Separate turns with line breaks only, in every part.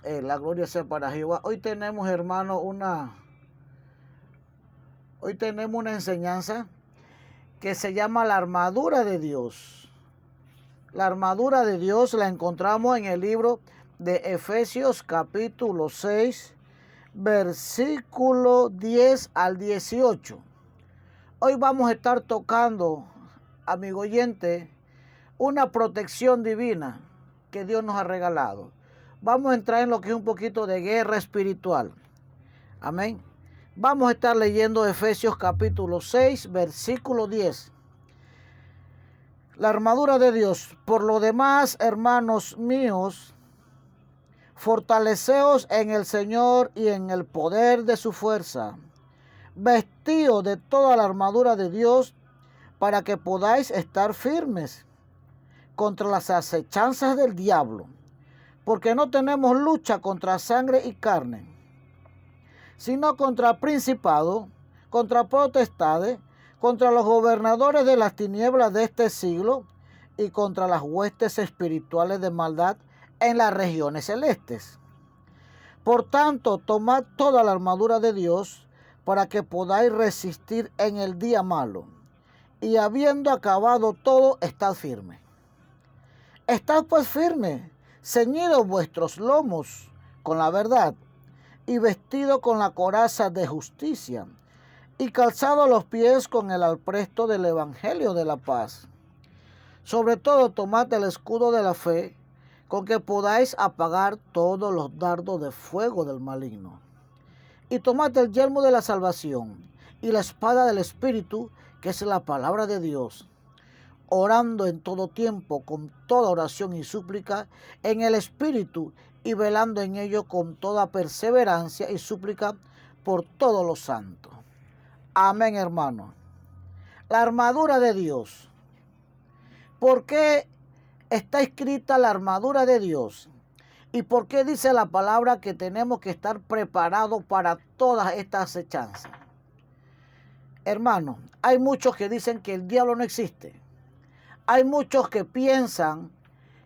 La gloria sea para Jehová. Hoy tenemos, hermano, hoy tenemos una enseñanza que se llama la armadura de Dios. La armadura de Dios la encontramos en el libro de Efesios capítulo 6, versículo 10 al 18. Hoy vamos a estar tocando, amigo oyente, una protección divina que Dios nos ha regalado. Vamos a entrar en lo que es un poquito de guerra espiritual. Amén. Vamos a estar leyendo Efesios capítulo 6, versículo 10. La armadura de Dios. Por lo demás, hermanos míos, fortaleceos en el Señor y en el poder de su fuerza. Vestíos de toda la armadura de Dios para que podáis estar firmes contra las acechanzas del diablo. Porque no tenemos lucha contra sangre y carne, sino contra principados, contra potestades, contra los gobernadores de las tinieblas de este siglo y contra las huestes espirituales de maldad en las regiones celestes. Por tanto, tomad toda la armadura de Dios para que podáis resistir en el día malo, y habiendo acabado todo, estad firme. Estad pues firmes, ceñidos vuestros lomos con la verdad, y vestidos con la coraza de justicia, y calzados los pies con el alpresto del evangelio de la paz. Sobre todo tomad el escudo de la fe, con que podáis apagar todos los dardos de fuego del maligno. Y tomad el yelmo de la salvación, y la espada del Espíritu, que es la palabra de Dios, orando en todo tiempo con toda oración y súplica en el Espíritu, y velando en ello con toda perseverancia y súplica por todos los santos. Amén, hermano. La armadura de Dios. ¿Por qué está escrita la armadura de Dios? ¿Y por qué dice la palabra que tenemos que estar preparados para todas estas acechanzas? Hermano, hay muchos que dicen que el diablo no existe. Hay muchos que piensan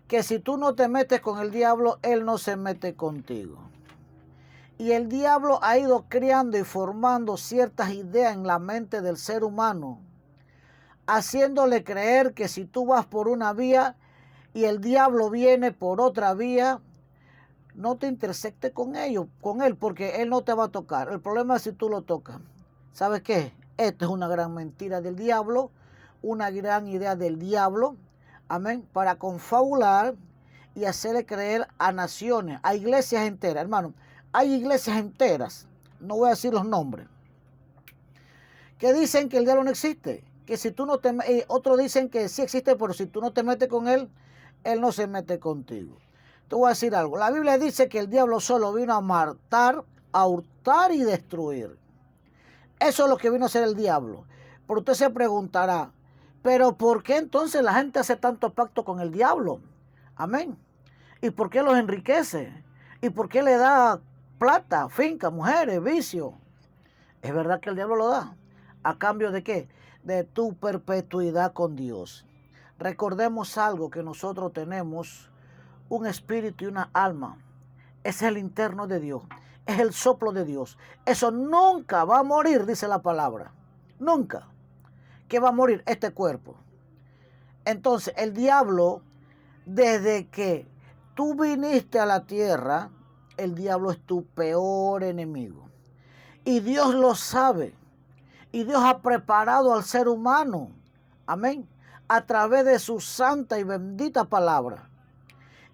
que si tú no te metes con el diablo, él no se mete contigo. Y el diablo ha ido creando y formando ciertas ideas en la mente del ser humano, haciéndole creer que si tú vas por una vía y el diablo viene por otra vía, no te intersectes con él, porque él no te va a tocar. El problema es si tú lo tocas. ¿Sabes qué? Esto es una gran mentira del diablo, una gran idea del diablo, amén, para confabular y hacerle creer a naciones, a iglesias enteras. Hermano, hay iglesias enteras, no voy a decir los nombres, que dicen que el diablo no existe, que si tú no te otros dicen que sí existe, pero si tú no te metes con él, él no se mete contigo. Te voy a decir algo. La Biblia dice que el diablo solo vino a matar, a hurtar y destruir. Eso es lo que vino a hacer el diablo. Pero usted se preguntará, ¿pero por qué entonces la gente hace tanto pacto con el diablo? Amén. ¿Y por qué los enriquece? ¿Y por qué le da plata, finca, mujeres, vicio? Es verdad que el diablo lo da. ¿A cambio de qué? De tu perpetuidad con Dios. Recordemos algo, que nosotros tenemos un espíritu y una alma. Es el interno de Dios. Es el soplo de Dios. Eso nunca va a morir, dice la palabra. Nunca. ¿Qué va a morir? Este cuerpo. Entonces, el diablo, desde que tú viniste a la tierra, el diablo es tu peor enemigo. Y Dios lo sabe. Y Dios ha preparado al ser humano. Amén. A través de su santa y bendita palabra.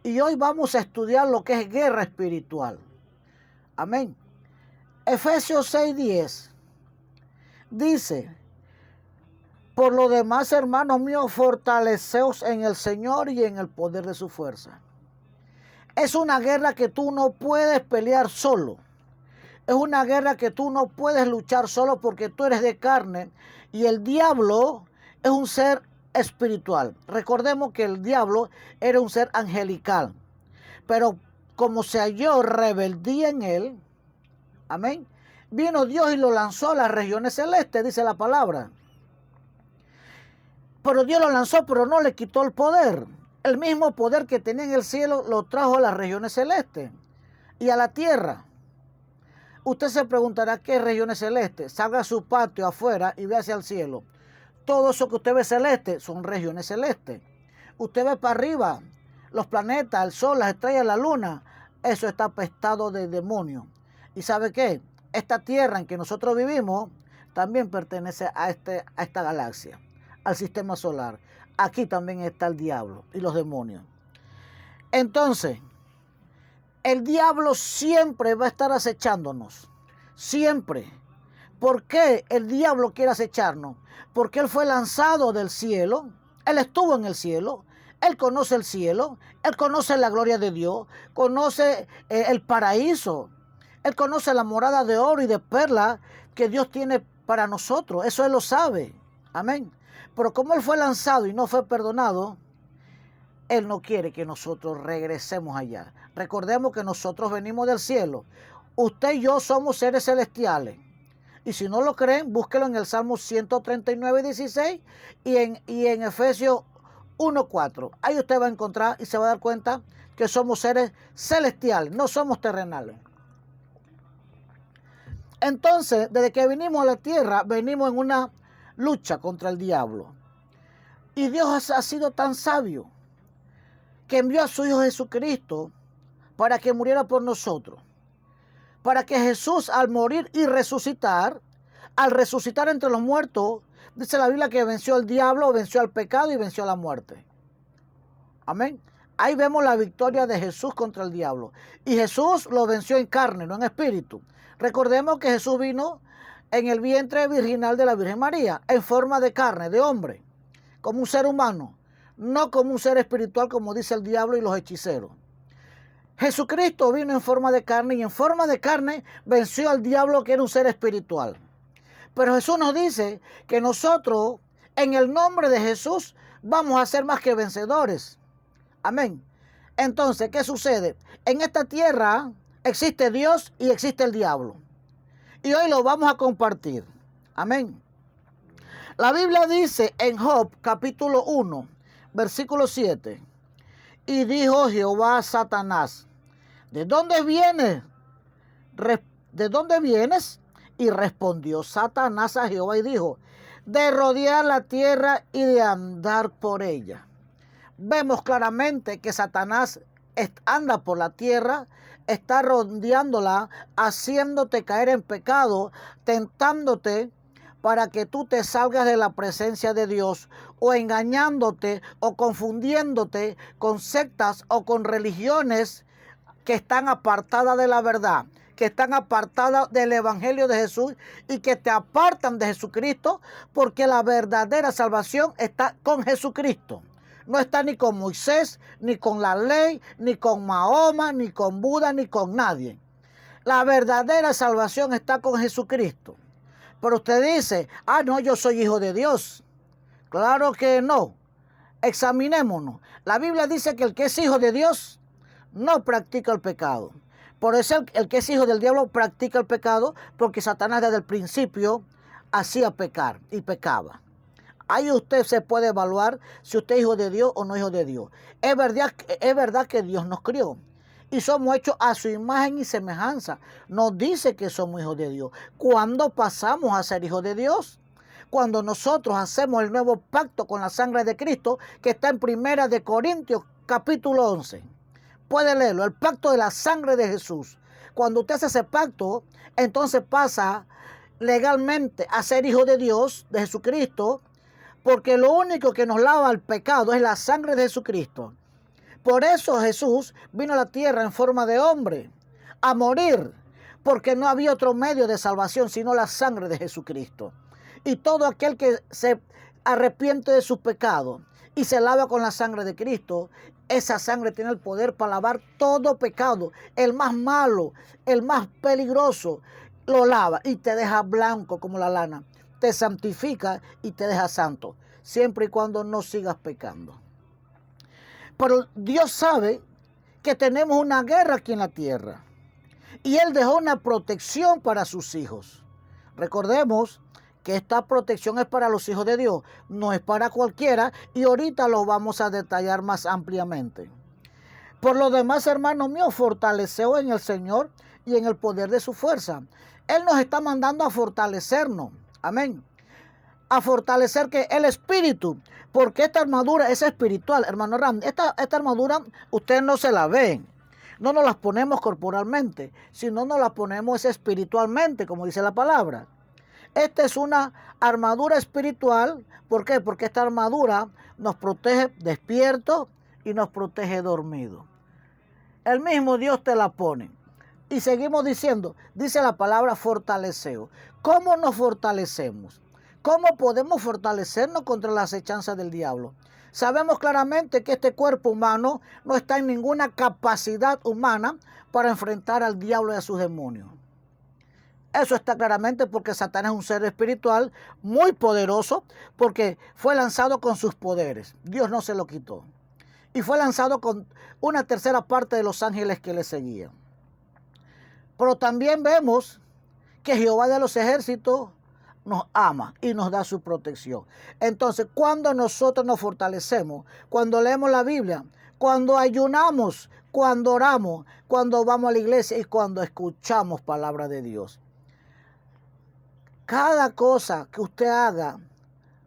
Y hoy vamos a estudiar lo que es guerra espiritual. Amén. Efesios 6:10 dice: por lo demás, hermanos míos, fortaleceos en el Señor y en el poder de su fuerza. Es una guerra que tú no puedes pelear solo. Es una guerra que tú no puedes luchar solo, porque tú eres de carne y el diablo es un ser espiritual. Recordemos que el diablo era un ser angelical, pero como se halló rebeldía en él, amén, vino Dios y lo lanzó a las regiones celestes, dice la palabra. Pero Dios lo lanzó, pero no le quitó el poder. El mismo poder que tenía en el cielo lo trajo a las regiones celestes. y a la tierra. Usted se preguntará qué regiones celestes. Salga a su patio afuera y ve hacia el cielo. Todo eso que usted ve celeste son regiones celestes. Usted ve para arriba los planetas, el sol, las estrellas, la luna. Eso está apestado de demonios. ¿Y sabe qué? Esta tierra en que nosotros vivimos también pertenece a esta galaxia, al sistema solar. Aquí también está el diablo y los demonios. Entonces, el diablo siempre va a estar acechándonos. Siempre. ¿Por qué el diablo quiere acecharnos? Porque él fue lanzado del cielo. Él estuvo en el cielo. Él conoce el cielo. Él conoce la gloria de Dios. Conoce el paraíso. Él conoce la morada de oro y de perla que Dios tiene para nosotros. Eso él lo sabe. Amén. Pero como él fue lanzado y no fue perdonado, él no quiere que nosotros regresemos allá. Recordemos que nosotros venimos del cielo. Usted y yo somos seres celestiales. Y si no lo creen, búsquelo en el Salmo 139:16 y en Efesios 1:4. Ahí usted va a encontrar y se va a dar cuenta que somos seres celestiales, no somos terrenales. Entonces, desde que vinimos a la tierra, venimos en una lucha contra el diablo. Y Dios ha sido tan sabio que envió a su Hijo Jesucristo para que muriera por nosotros. Para que Jesús, al morir y resucitar, al resucitar entre los muertos, dice la Biblia que venció al diablo, venció al pecado y venció a la muerte. Amén. Ahí vemos la victoria de Jesús contra el diablo. Y Jesús lo venció en carne, no en espíritu. Recordemos que Jesús vino en el vientre virginal de la Virgen María, en forma de carne, de hombre, como un ser humano, no como un ser espiritual como dice el diablo y los hechiceros. Jesucristo vino en forma de carne y en forma de carne venció al diablo, que era un ser espiritual. Pero Jesús nos dice que nosotros, en el nombre de Jesús, vamos a ser más que vencedores. Amén. Entonces, ¿qué sucede? En esta tierra existe Dios y existe el diablo. Y hoy lo vamos a compartir. Amén. La Biblia dice en Job capítulo 1, versículo 7. Y dijo Jehová a Satanás: ¿de dónde vienes? ¿De dónde vienes? Y respondió Satanás a Jehová y dijo: de rodear la tierra y de andar por ella. Vemos claramente que Satanás anda por la tierra, está rodeándola, haciéndote caer en pecado, tentándote para que tú te salgas de la presencia de Dios, o engañándote o confundiéndote con sectas o con religiones que están apartadas de la verdad, que están apartadas del Evangelio de Jesús y que te apartan de Jesucristo, porque la verdadera salvación está con Jesucristo. No está ni con Moisés, ni con la ley, ni con Mahoma, ni con Buda, ni con nadie. La verdadera salvación está con Jesucristo. Pero usted dice: ah, no, yo soy hijo de Dios. Claro que no. Examinémonos. La Biblia dice que el que es hijo de Dios no practica el pecado. Por eso el que es hijo del diablo practica el pecado, porque Satanás desde el principio hacía pecar y pecaba. Ahí usted se puede evaluar si usted es hijo de Dios o no es hijo de Dios. Es verdad que Dios nos crió y somos hechos a su imagen y semejanza. Nos dice que somos hijos de Dios. ¿Cuándo pasamos a ser hijos de Dios? Cuando nosotros hacemos el nuevo pacto con la sangre de Cristo, que está en 1 Corintios capítulo 11. Puede leerlo, el pacto de la sangre de Jesús. Cuando usted hace ese pacto, entonces pasa legalmente a ser hijo de Dios, de Jesucristo, porque lo único que nos lava el pecado es la sangre de Jesucristo. Por eso Jesús vino a la tierra en forma de hombre, a morir, porque no había otro medio de salvación sino la sangre de Jesucristo. Y todo aquel que se arrepiente de sus pecados y se lava con la sangre de Cristo, esa sangre tiene el poder para lavar todo pecado, el más malo, el más peligroso, lo lava y te deja blanco como la lana. Te santifica y te deja santo, siempre y cuando no sigas pecando. Pero Dios sabe que tenemos una guerra aquí en la tierra y Él dejó una protección para sus hijos. Recordemos que esta protección es para los hijos de Dios, no es para cualquiera, y ahorita lo vamos a detallar más ampliamente. Por lo demás, hermanos míos, fortaleceos en el Señor y en el poder de su fuerza. Él nos está mandando a fortalecernos. Amén. A fortalecer que el espíritu, porque esta armadura es espiritual, hermano Ram. Esta armadura ustedes no se la ven, no nos las ponemos corporalmente, sino nos la ponemos espiritualmente, como dice la palabra. Esta es una armadura espiritual. ¿Por qué? Porque esta armadura nos protege despierto y nos protege dormido. El mismo Dios te la pone. Y seguimos diciendo, dice la palabra fortaleceo. ¿Cómo nos fortalecemos? ¿Cómo podemos fortalecernos contra las acechanzas del diablo? Sabemos claramente que este cuerpo humano no está en ninguna capacidad humana para enfrentar al diablo y a sus demonios. Eso está claramente porque Satanás es un ser espiritual muy poderoso, porque fue lanzado con sus poderes. Dios no se lo quitó. Y fue lanzado con una tercera parte de los ángeles que le seguían. Pero también vemos que Jehová de los ejércitos nos ama y nos da su protección. Entonces, cuando nosotros nos fortalecemos, cuando leemos la Biblia, cuando ayunamos, cuando oramos, cuando vamos a la iglesia y cuando escuchamos palabra de Dios. Cada cosa que usted haga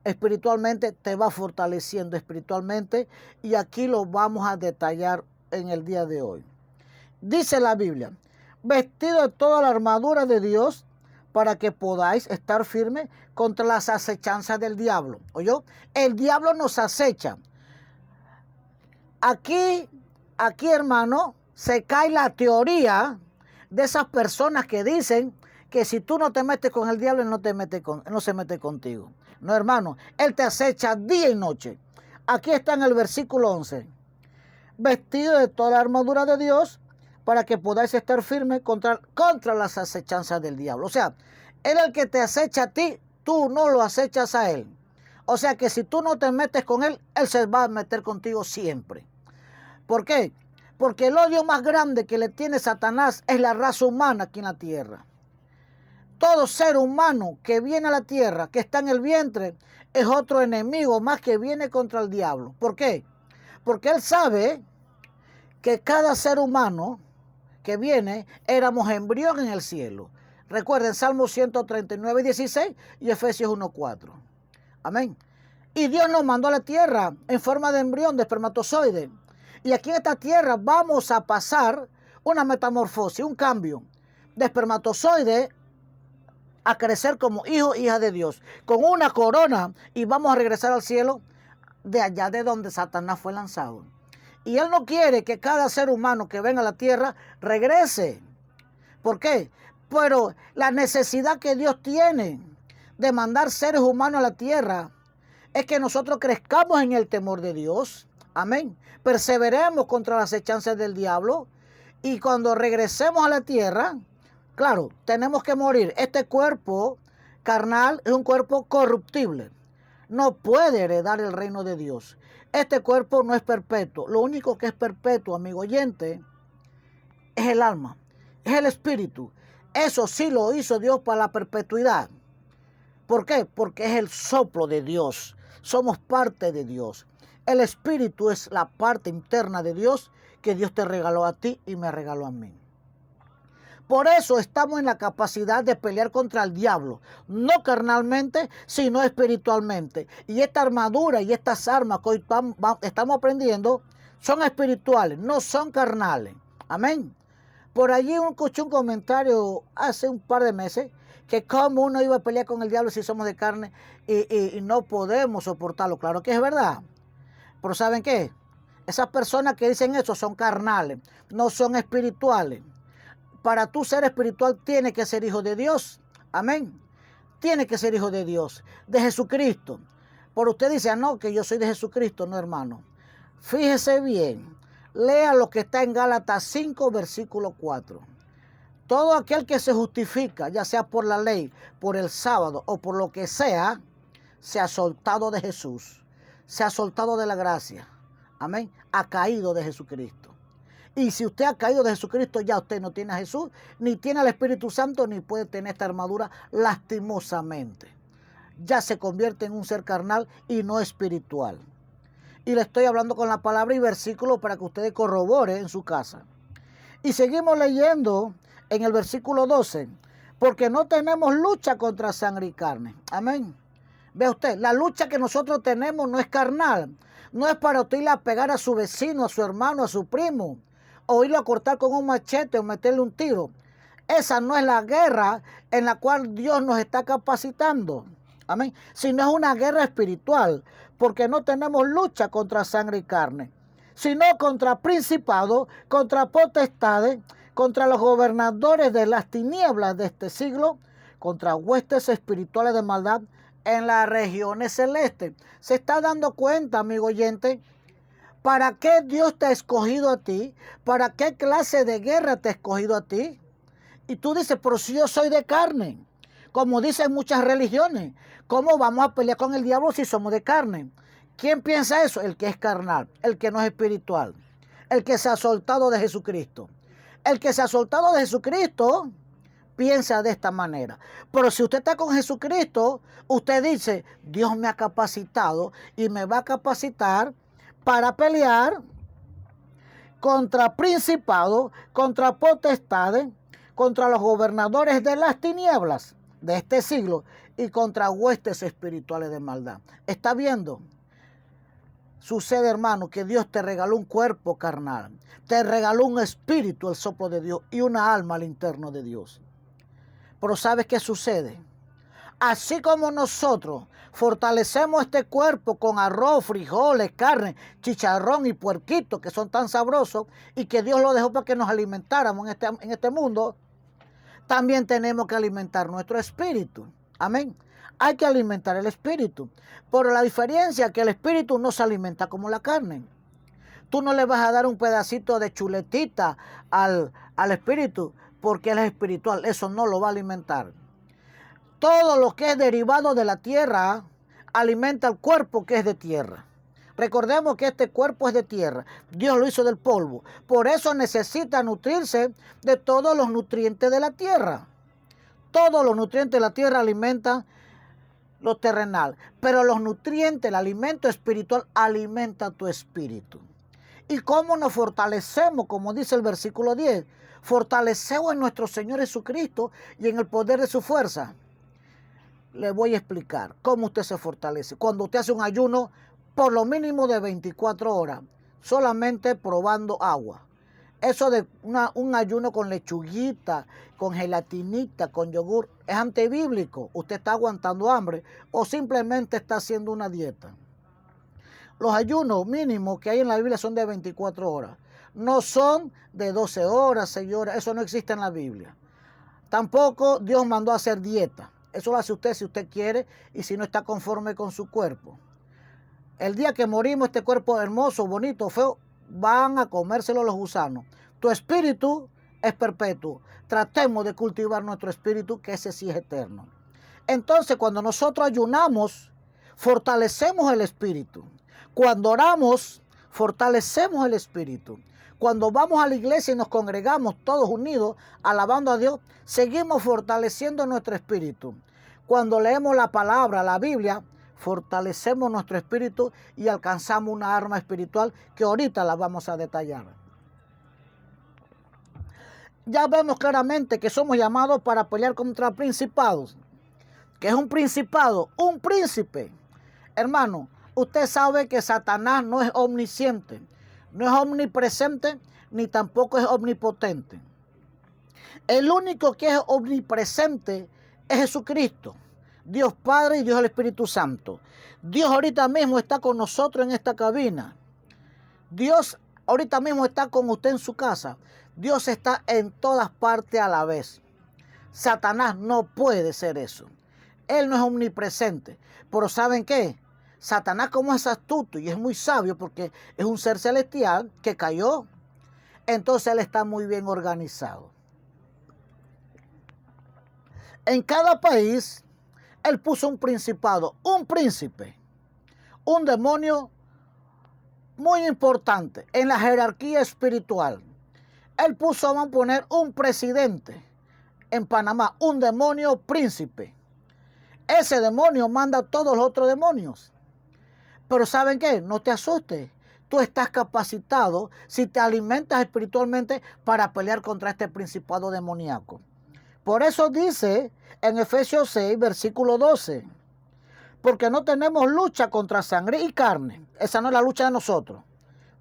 espiritualmente te va fortaleciendo espiritualmente, y aquí lo vamos a detallar en el día de hoy. Dice la Biblia, vestido de toda la armadura de Dios para que podáis estar firmes contra las acechanzas del diablo. ¿Oyó? El diablo nos acecha. Aquí, hermano, se cae la teoría de esas personas que dicen que si tú no te metes con el diablo, él no se mete contigo. No, hermano, él te acecha día y noche. Aquí está en el versículo 11. Vestido de toda la armadura de Dios para que podáis estar firmes contra las acechanzas del diablo. O sea, él es el que te acecha a ti, tú no lo acechas a él. O sea que si tú no te metes con él, él se va a meter contigo siempre. ¿Por qué? Porque el odio más grande que le tiene Satanás es la raza humana aquí en la tierra. Todo ser humano que viene a la tierra, que está en el vientre, es otro enemigo más que viene contra el diablo. ¿Por qué? Porque él sabe que cada ser humano que viene, éramos embrión en el cielo. Recuerden Salmo 139, 16 y Efesios 1:4. Amén. Y Dios nos mandó a la tierra en forma de embrión, de espermatozoide. Y aquí en esta tierra vamos a pasar una metamorfosis, un cambio de espermatozoide a crecer como hijo, hija de Dios, con una corona, y vamos a regresar al cielo de allá de donde Satanás fue lanzado. Y él no quiere que cada ser humano que venga a la tierra regrese. ¿Por qué? Pero la necesidad que Dios tiene de mandar seres humanos a la tierra es que nosotros crezcamos en el temor de Dios. Amén. Perseveremos contra las acechanzas del diablo. Y cuando regresemos a la tierra, claro, tenemos que morir. Este cuerpo carnal es un cuerpo corruptible. No puede heredar el reino de Dios. Este cuerpo no es perpetuo. Lo único que es perpetuo, amigo oyente, es el alma, es el espíritu. Eso sí lo hizo Dios para la perpetuidad. ¿Por qué? Porque es el soplo de Dios. Somos parte de Dios. El espíritu es la parte interna de Dios que Dios te regaló a ti y me regaló a mí. Por eso estamos en la capacidad de pelear contra el diablo, no carnalmente, sino espiritualmente. Y esta armadura y estas armas que hoy estamos aprendiendo son espirituales, no son carnales. Amén. Por allí escuché un comentario hace un par de meses que cómo uno iba a pelear con el diablo si somos de carne y no podemos soportarlo. Claro que es verdad. Pero ¿saben qué? Esas personas que dicen eso son carnales, no son espirituales. Para tú ser espiritual tienes que ser hijo de Dios. Amén. Tienes que ser hijo de Dios, de Jesucristo. Por usted dice, no, que yo soy de Jesucristo. No, hermano. Fíjese bien. Lea lo que está en Gálatas 5, versículo 4. Todo aquel que se justifica, ya sea por la ley, por el sábado o por lo que sea, se ha soltado de Jesús. Se ha soltado de la gracia. Amén. Ha caído de Jesucristo. Y si usted ha caído de Jesucristo, ya usted no tiene a Jesús, ni tiene al Espíritu Santo, ni puede tener esta armadura lastimosamente. Ya se convierte en un ser carnal y no espiritual. Y le estoy hablando con la palabra y versículo para que ustedes corroboren en su casa. Y seguimos leyendo en el versículo 12. Porque no tenemos lucha contra sangre y carne. Amén. Ve usted, la lucha que nosotros tenemos no es carnal. No es para usted ir a pegar a su vecino, a su hermano, a su primo. O irlo a cortar con un machete o meterle un tiro. Esa no es la guerra en la cual Dios nos está capacitando. Amén. Sino es una guerra espiritual. Porque no tenemos lucha contra sangre y carne. Sino contra principados, contra potestades, contra los gobernadores de las tinieblas de este siglo, contra huestes espirituales de maldad en las regiones celestes. ¿Se está dando cuenta, amigo oyente? ¿Para qué Dios te ha escogido a ti? ¿Para qué clase de guerra te ha escogido a ti? Y tú dices, pero si yo soy de carne, como dicen muchas religiones, ¿cómo vamos a pelear con el diablo si somos de carne? ¿Quién piensa eso? El que es carnal, el que no es espiritual, el que se ha soltado de Jesucristo. El que se ha soltado de Jesucristo piensa de esta manera. Pero si usted está con Jesucristo, usted dice, Dios me ha capacitado y me va a capacitar para pelear contra principados, contra potestades, contra los gobernadores de las tinieblas de este siglo y contra huestes espirituales de maldad. ¿Está viendo? Sucede, hermano, que Dios te regaló un cuerpo carnal, te regaló un espíritu, el soplo de Dios, y una alma al interno de Dios. Pero ¿sabes qué sucede? Así como nosotros fortalecemos este cuerpo con arroz, frijoles, carne, chicharrón y puerquito, que son tan sabrosos, y que Dios lo dejó para que nos alimentáramos en este mundo, también tenemos que alimentar nuestro espíritu. Amén. Hay que alimentar el espíritu. Pero la diferencia es que el espíritu no se alimenta como la carne. Tú no le vas a dar un pedacito de chuletita al espíritu porque él es espiritual. Eso no lo va a alimentar. Todo lo que es derivado de la tierra alimenta el cuerpo que es de tierra. Recordemos que este cuerpo es de tierra. Dios lo hizo del polvo. Por eso necesita nutrirse de todos los nutrientes de la tierra. Todos los nutrientes de la tierra alimentan lo terrenal, pero los nutrientes, el alimento espiritual alimenta tu espíritu. ¿Y cómo nos fortalecemos? Como dice el versículo 10, fortalecemos en nuestro Señor Jesucristo y en el poder de su fuerza. Le voy a explicar cómo usted se fortalece. Cuando usted hace un ayuno por lo mínimo de 24 horas, solamente probando agua. Eso de un ayuno con lechuguita, con gelatinita, con yogur, es antibíblico. Usted está aguantando hambre o simplemente está haciendo una dieta. Los ayunos mínimos que hay en la Biblia son de 24 horas. No son de 12 horas, 6 horas. Eso no existe en la Biblia. Tampoco Dios mandó a hacer dieta. Eso lo hace usted si usted quiere y si no está conforme con su cuerpo. El día que morimos, este cuerpo hermoso, bonito, feo, van a comérselo los gusanos. Tu espíritu es perpetuo. Tratemos de cultivar nuestro espíritu, que ese sí es eterno. Entonces, cuando nosotros ayunamos, fortalecemos el espíritu. Cuando oramos, fortalecemos el espíritu. Cuando vamos a la iglesia y nos congregamos todos unidos, alabando a Dios, seguimos fortaleciendo nuestro espíritu. Cuando leemos la palabra, la Biblia, fortalecemos nuestro espíritu y alcanzamos una arma espiritual que ahorita la vamos a detallar. Ya vemos claramente que somos llamados para pelear contra principados. ¿Qué es un principado? Un príncipe. Hermano, usted sabe que Satanás no es omnisciente, no es omnipresente, ni tampoco es omnipotente. El único que es omnipresente es Jesucristo. Dios Padre y Dios el Espíritu Santo. Dios ahorita mismo está con nosotros en esta cabina. Dios ahorita mismo está con usted en su casa. Dios está en todas partes a la vez. Satanás no puede ser eso. Él no es omnipresente. Pero ¿saben qué? Satanás, como es astuto y es muy sabio porque es un ser celestial que cayó, entonces él está muy bien organizado. En cada país él puso un principado, un príncipe, un demonio muy importante en la jerarquía espiritual. Él puso, vamos a poner, un presidente en Panamá, un demonio príncipe. Ese demonio manda a todos los otros demonios. Pero ¿saben qué? No te asustes. Tú estás capacitado si te alimentas espiritualmente para pelear contra este principado demoníaco. Por eso dice en Efesios 6, versículo 12, porque no tenemos lucha contra sangre y carne. Esa no es la lucha de nosotros.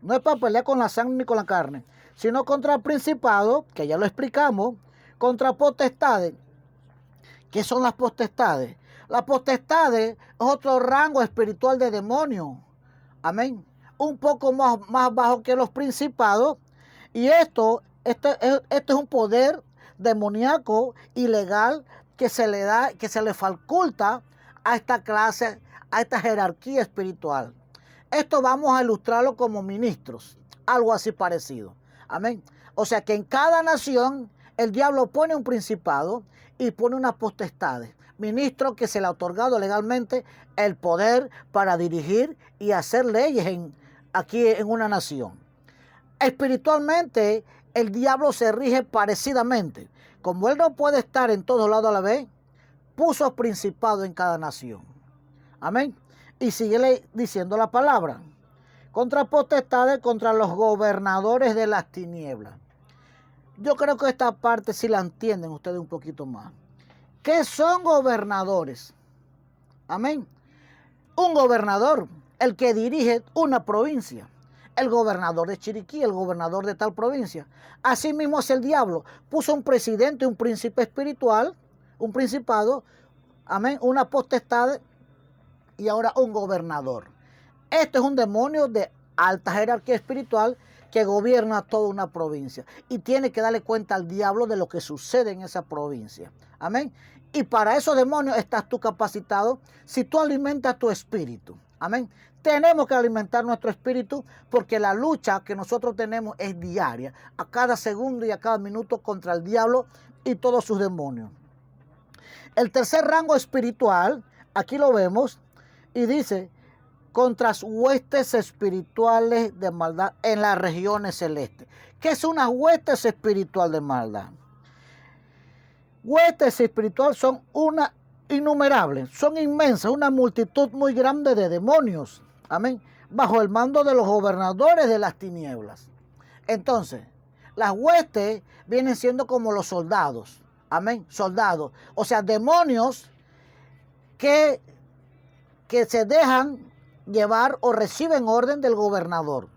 No es para pelear con la sangre ni con la carne, sino contra el principado, que ya lo explicamos, contra potestades. ¿Qué son las potestades? Las potestades es otro rango espiritual de demonio. Amén. Un poco más bajo que los principados. Y este es un poder demoníaco ilegal que se le da, que se le faculta a esta clase, a esta jerarquía espiritual. Esto vamos a ilustrarlo como ministros, algo así parecido. Amén. O sea que en cada nación el diablo pone un principado y pone unas potestades. Ministro que se le ha otorgado legalmente el poder para dirigir y hacer leyes aquí en una nación. Espiritualmente, el diablo se rige parecidamente. Como él no puede estar en todos lados a la vez, puso principado en cada nación. Amén. Y sigue diciendo la palabra. Contra potestades, contra los gobernadores de las tinieblas. Yo creo que esta parte sí la entienden ustedes un poquito más. ¿Qué son gobernadores? Amén. Un gobernador, el que dirige una provincia. El gobernador de Chiriquí, el gobernador de tal provincia. Así mismo es el diablo. Puso un presidente, un príncipe espiritual, un principado, amén, una potestad y ahora un gobernador. Este es un demonio de alta jerarquía espiritual que gobierna toda una provincia y tiene que darle cuenta al diablo de lo que sucede en esa provincia. Amén. Y para esos demonios estás tú capacitado si tú alimentas tu espíritu. Amén. Tenemos que alimentar nuestro espíritu porque la lucha que nosotros tenemos es diaria, a cada segundo y a cada minuto contra el diablo y todos sus demonios. El tercer rango espiritual, aquí lo vemos, y dice, contra huestes espirituales de maldad en las regiones celestes. ¿Qué es una huestes espiritual de maldad? Huestes espirituales son innumerables, son inmensas, una multitud muy grande de demonios. Amén. Bajo el mando de los gobernadores de las tinieblas. Entonces, las huestes vienen siendo como los soldados. Amén. Soldados. O sea, demonios que se dejan llevar o reciben orden del gobernador.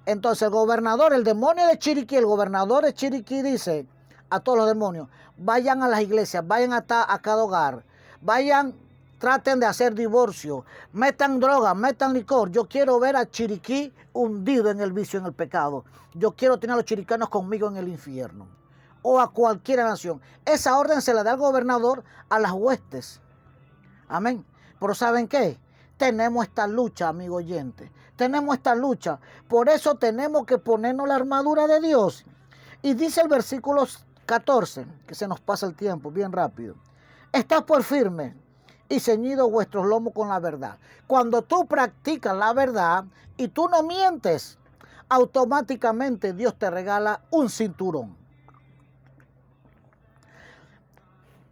Entonces el gobernador, el demonio de Chiriquí, el gobernador de Chiriquí dice a todos los demonios, vayan a las iglesias, vayan a cada hogar, vayan, traten de hacer divorcio, metan droga, metan licor. Yo quiero ver a Chiriquí hundido en el vicio, en el pecado. Yo quiero tener a los chiricanos conmigo en el infierno. O a cualquier nación. Esa orden se la da el gobernador a las huestes. Amén. Pero ¿saben qué? Tenemos esta lucha, amigo oyente. Tenemos esta lucha. Por eso tenemos que ponernos la armadura de Dios. Y dice el versículo 14, que se nos pasa el tiempo bien rápido. Estad por firme y ceñidos vuestros lomos con la verdad. Cuando tú practicas la verdad y tú no mientes, automáticamente Dios te regala un cinturón.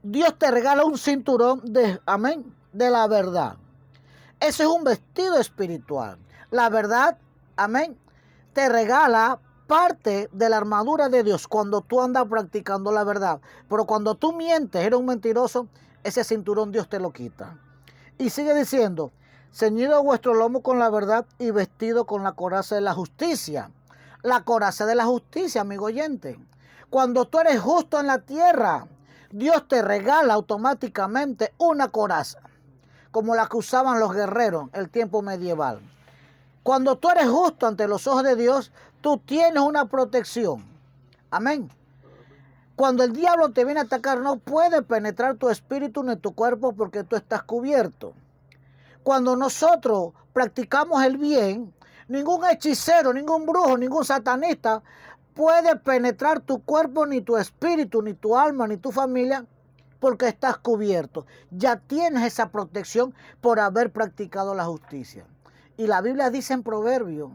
Dios te regala un cinturón amén, de la verdad. Ese es un vestido espiritual. La verdad, amén, te regala parte de la armadura de Dios cuando tú andas practicando la verdad. Pero cuando tú mientes, eres un mentiroso, ese cinturón Dios te lo quita. Y sigue diciendo, ceñido vuestro lomo con la verdad y vestido con la coraza de la justicia. La coraza de la justicia, amigo oyente. Cuando tú eres justo en la tierra, Dios te regala automáticamente una coraza, como la que usaban los guerreros en el tiempo medieval. Cuando tú eres justo ante los ojos de Dios, tú tienes una protección. Amén. Cuando el diablo te viene a atacar, no puede penetrar tu espíritu ni tu cuerpo porque tú estás cubierto. Cuando nosotros practicamos el bien, ningún hechicero, ningún brujo, ningún satanista puede penetrar tu cuerpo, ni tu espíritu, ni tu alma, ni tu familia, porque estás cubierto. Ya tienes esa protección por haber practicado la justicia. Y la Biblia dice en Proverbios,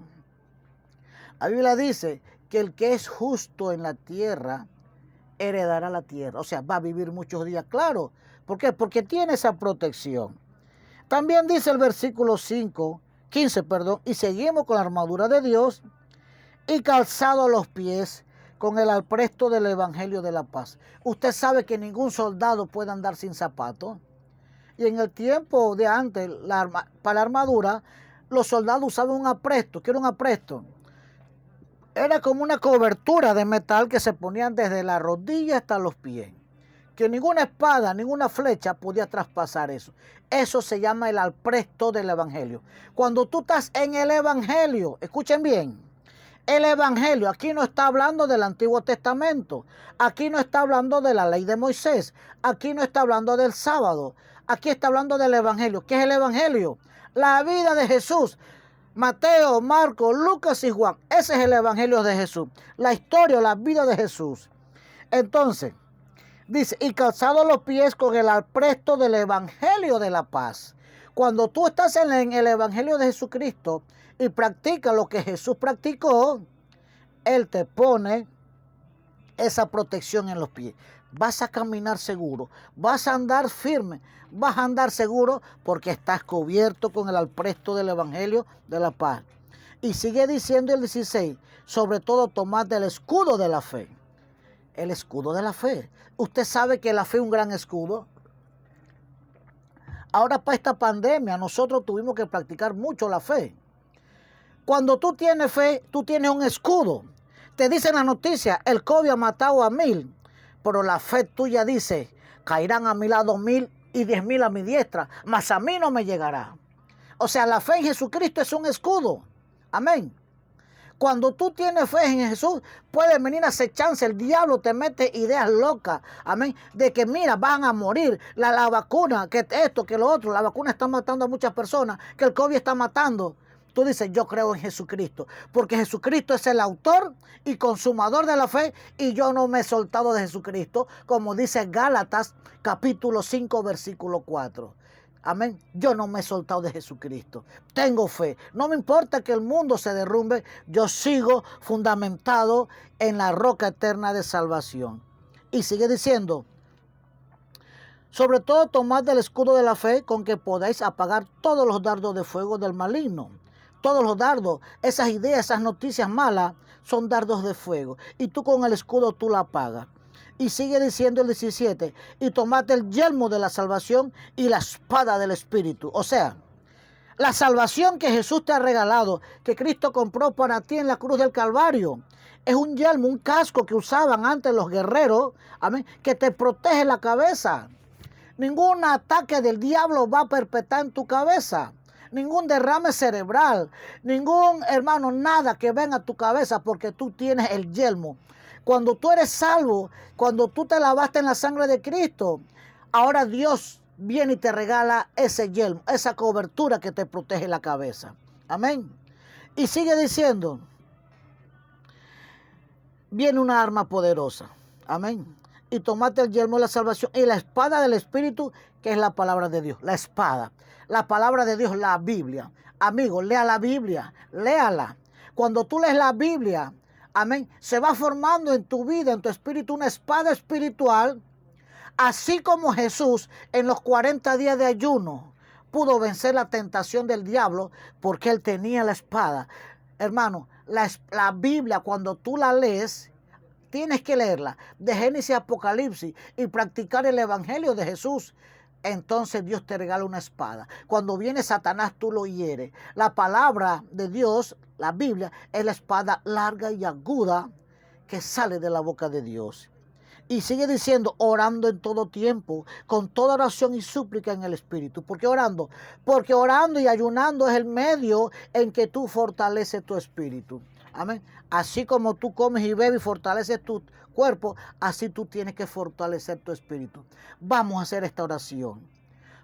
la Biblia dice que el que es justo en la tierra, heredará la tierra. O sea, va a vivir muchos días, claro. ¿Por qué? Porque tiene esa protección. También dice el versículo 5, 15, perdón, y seguimos con la armadura de Dios y calzado los pies con el apresto del evangelio de la paz. Usted sabe que ningún soldado puede andar sin zapatos. Y en el tiempo de antes, para la armadura, los soldados usaban un apresto. ¿Qué era un apresto? Era como una cobertura de metal que se ponían desde la rodilla hasta los pies. Que ninguna espada, ninguna flecha podía traspasar eso. Eso se llama el apresto del evangelio. Cuando tú estás en el evangelio, escuchen bien, el evangelio, aquí no está hablando del Antiguo Testamento, aquí no está hablando de la ley de Moisés, aquí no está hablando del sábado, aquí está hablando del evangelio. ¿Qué es el evangelio? La vida de Jesús. Mateo, Marcos, Lucas y Juan. Ese es el evangelio de Jesús. La historia, la vida de Jesús. Entonces, dice, y calzado los pies con el apresto del evangelio de la paz. Cuando tú estás en el evangelio de Jesucristo y practicas lo que Jesús practicó, Él te pone esa protección en los pies. Vas a caminar seguro, vas a andar firme, vas a andar seguro porque estás cubierto con el apresto del evangelio de la paz. Y sigue diciendo el 16, sobre todo tomad el escudo de la fe. El escudo de la fe. Usted sabe que la fe es un gran escudo. Ahora para esta pandemia nosotros tuvimos que practicar mucho la fe. Cuando tú tienes fe, tú tienes un escudo. Te dicen la noticia, el COVID ha matado a 1000, pero la fe tuya dice, caerán a mi lado 1000 y 10,000 a mi diestra, mas a mí no me llegará. O sea, la fe en Jesucristo es un escudo. Amén. Cuando tú tienes fe en Jesús, puede venir a acechanza. El diablo te mete ideas locas, amén, de que mira, van a morir, la vacuna, que esto, que lo otro, la vacuna está matando a muchas personas, que el COVID está matando. Tú dices, yo creo en Jesucristo, porque Jesucristo es el autor y consumador de la fe, y yo no me he soltado de Jesucristo, como dice Gálatas capítulo 5, versículo 4. Amén. Yo no me he soltado de Jesucristo. Tengo fe. No me importa que el mundo se derrumbe. Yo sigo fundamentado en la roca eterna de salvación. Y sigue diciendo, sobre todo tomad el escudo de la fe con que podáis apagar todos los dardos de fuego del maligno. Todos los dardos, esas ideas, esas noticias malas, son dardos de fuego. Y tú con el escudo tú la apagas. Y sigue diciendo el 17, y tomate el yelmo de la salvación y la espada del Espíritu. O sea, la salvación que Jesús te ha regalado, que Cristo compró para ti en la cruz del Calvario, es un yelmo, un casco que usaban antes los guerreros, amén, que te protege la cabeza. Ningún ataque del diablo va a perpetrar en tu cabeza. Ningún derrame cerebral, ningún, hermano, nada que venga a tu cabeza porque tú tienes el yelmo. Cuando tú eres salvo, cuando tú te lavaste en la sangre de Cristo, ahora Dios viene y te regala ese yelmo, esa cobertura que te protege la cabeza. Amén. Y sigue diciendo, viene una arma poderosa. Amén. Y tomate el yelmo de la salvación y la espada del Espíritu, que es la palabra de Dios. La espada. La palabra de Dios, la Biblia. Amigo, lea la Biblia. Léala. Cuando tú lees la Biblia, amén, se va formando en tu vida, en tu espíritu, una espada espiritual. Así como Jesús en los 40 días de ayuno pudo vencer la tentación del diablo porque él tenía la espada. Hermano, la Biblia, cuando tú la lees, tienes que leerla de Génesis a Apocalipsis y practicar el evangelio de Jesús. Entonces Dios te regala una espada. Cuando viene Satanás, tú lo hieres. La palabra de Dios, la Biblia, es la espada larga y aguda que sale de la boca de Dios. Y sigue diciendo, orando en todo tiempo, con toda oración y súplica en el Espíritu. ¿Por qué orando? Porque orando y ayunando es el medio en que tú fortaleces tu espíritu. Amén. Así como tú comes y bebes y fortaleces tu cuerpo, así tú tienes que fortalecer tu espíritu. Vamos a hacer esta oración.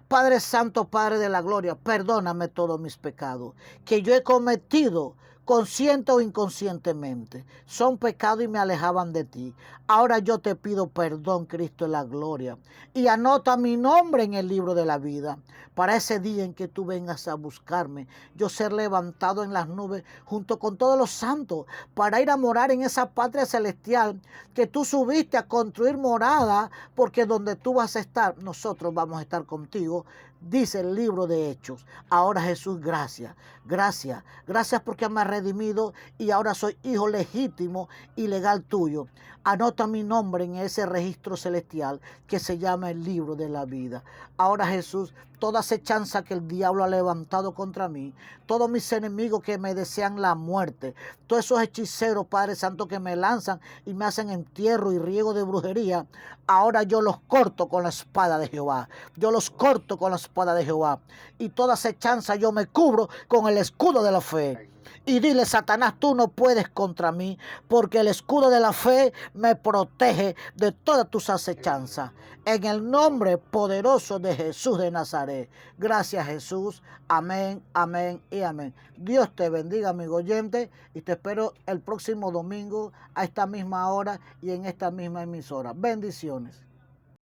Padre Santo, Padre de la Gloria, perdóname todos mis pecados que yo he cometido, consciente o inconscientemente. Son pecados y me alejaban de ti. Ahora yo te pido perdón, Cristo de la Gloria, y anota mi nombre en el libro de la vida. Para ese día en que tú vengas a buscarme, yo ser levantado en las nubes junto con todos los santos, para ir a morar en esa patria celestial que tú subiste a construir morada, porque donde tú vas a estar, nosotros vamos a estar contigo dice el libro de Hechos. Ahora Jesús, gracias, gracias, gracias porque me has redimido y ahora soy hijo legítimo y legal tuyo. Anota mi nombre en ese registro celestial que se llama el libro de la vida. Ahora Jesús, toda acechanza que el diablo ha levantado contra mí, todos mis enemigos que me desean la muerte, todos esos hechiceros, Padre Santo, que me lanzan y me hacen entierro y riego de brujería, ahora yo los corto con la espada de Jehová. Yo los corto con la espada de Jehová. Y toda acechanza yo me cubro con el escudo de la fe. Y dile, Satanás, tú no puedes contra mí, porque el escudo de la fe me protege de todas tus acechanzas. En el nombre poderoso de Jesús de Nazaret. Gracias, Jesús. Amén, amén y amén. Dios te bendiga, amigo oyente, y te espero el próximo domingo a esta misma hora y en esta misma emisora. Bendiciones.